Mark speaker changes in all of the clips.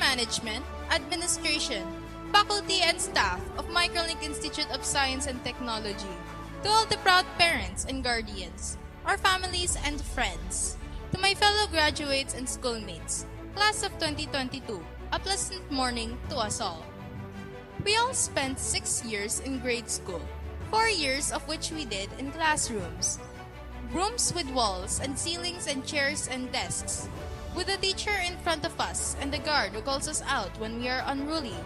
Speaker 1: management, administration, faculty and staff of Microlink Institute of Science and Technology, to all the proud parents and guardians, our families and friends, to my fellow graduates and schoolmates, class of 2022, a pleasant morning to us all. We all spent 6 years in grade school, 4 years of which we did in classrooms. Rooms with walls and ceilings and chairs and desks, with a teacher in front of us and the guard who calls us out when we are unruly.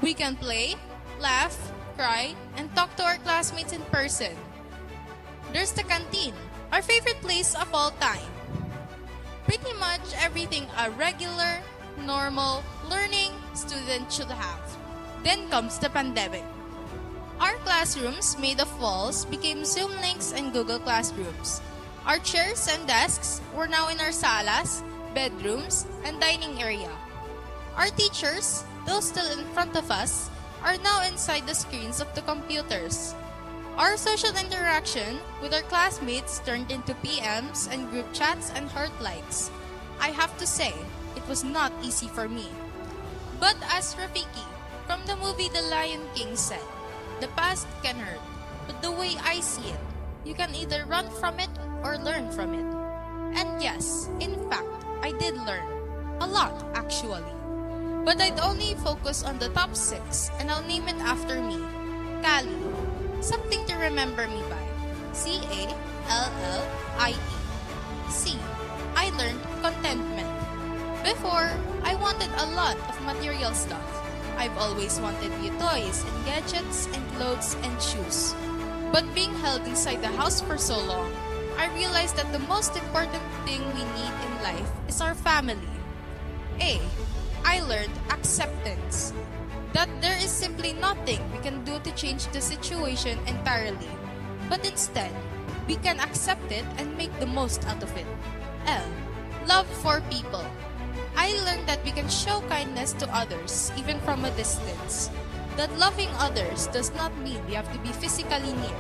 Speaker 1: We can play, laugh, cry, and talk to our classmates in person. There's the canteen, our favorite place of all time. Pretty much everything a regular, normal, learning student should have. Then comes the pandemic. Our classrooms made of walls became Zoom links and Google Classrooms. Our chairs and desks were now in our salas, bedrooms, and dining area. Our teachers, those still in front of us, are now inside the screens of the computers. Our social interaction with our classmates turned into PMs and group chats and heart likes. I have to say, it was not easy for me. But as Rafiki from the movie The Lion King said, the past can hurt, but the way I see it, you can either run from it or learn from it. And yes, in fact, I did learn. A lot, actually. But I'd only focus on the top 6, and I'll name it after me. Callie. Something to remember me by. Callie. C. I learned contentment. Before, I wanted a lot of material stuff. I've always wanted new toys and gadgets and clothes and shoes. But being held inside the house for so long, I realized that the most important thing we need in life is our family. A. I learned acceptance. That there is simply nothing we can do to change the situation entirely. But instead, we can accept it and make the most out of it. L. Love for people. I learned that we can show kindness to others even from a distance. That loving others does not mean we have to be physically near.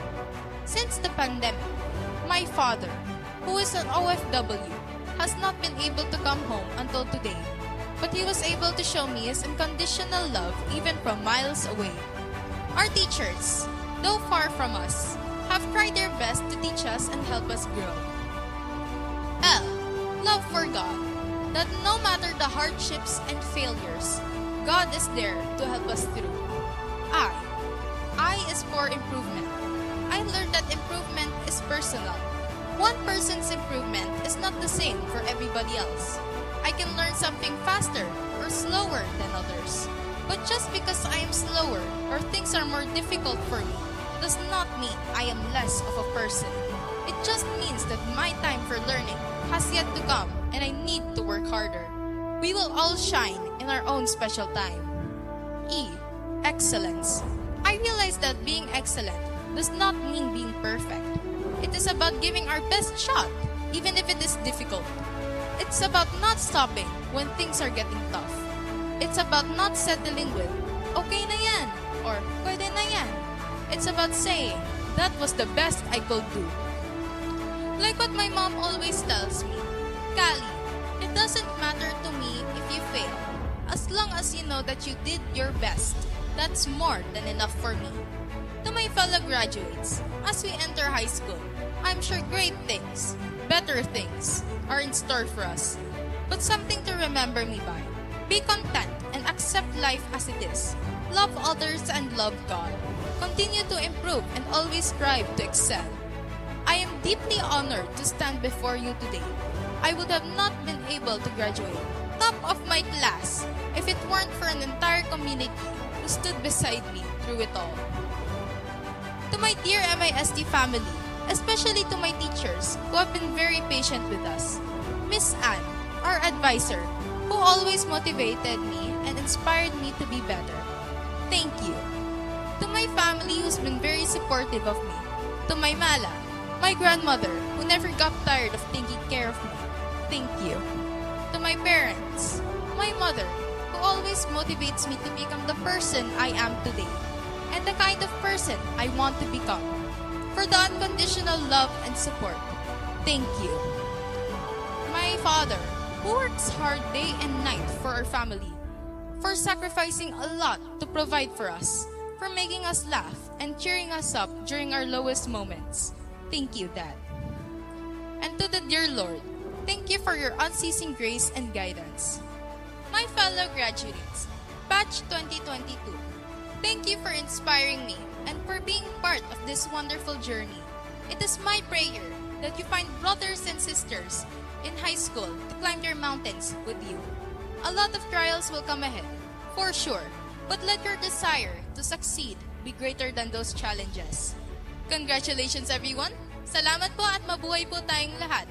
Speaker 1: Since the pandemic, my father, who is an OFW, has not been able to come home until today, but he was able to show me his unconditional love even from miles away. Our teachers, though far from us, have tried their best to teach us and help us grow. L. Love for God. That no matter the hardships and failures, God is there to help us through. I is for improvement. I learned that improvement is personal. One person's improvement is not the same for everybody else. I can learn something faster or slower than others. But just because I am slower or things are more difficult for me does not mean I am less of a person. It just means that my time for learning has yet to come and I need to work harder. We will all shine in our own special time. E. Excellence. I realized that being excellent does not mean being perfect. It is about giving our best shot, even if it is difficult. It's about not stopping when things are getting tough. It's about not settling with, okay na yan, or pwede na yan. It's about saying, that was the best I could do. Like what my mom always tells me, Callie, it doesn't matter to me if you fail. As long as you know that you did your best, that's more than enough for me. To my fellow graduates, as we enter high school, I'm sure great things, better things, are in store for us. But something to remember me by. Be content and accept life as it is. Love others and love God. Continue to improve and always strive to excel. I am deeply honored to stand before you today. I would have not been able to graduate top of my class if it weren't for an entire community who stood beside me through it all. To my dear MIST family, especially to my teachers who have been very patient with us. Miss Anne, our advisor, who always motivated me and inspired me to be better. Thank you. To my family who's been very supportive of me. To my mala, my grandmother who never got tired of taking care of me. Thank you. To my parents, my mother who always motivates me to become the person I am today and the kind of person I want to become. For the unconditional love and support, thank you. My father, who works hard day and night for our family. for sacrificing a lot to provide for us, for making us laugh and cheering us up during our lowest moments. Thank you, Dad. And to the dear Lord, thank you for your unceasing grace and guidance. My fellow graduates, Batch 2022, thank you for inspiring me and for being part of this wonderful journey. It is my prayer that you find brothers and sisters in high school to climb their mountains with you. A lot of trials will come ahead, for sure, but let your desire to succeed be greater than those challenges. Congratulations everyone! Salamat po at mabuhay po tayong lahat!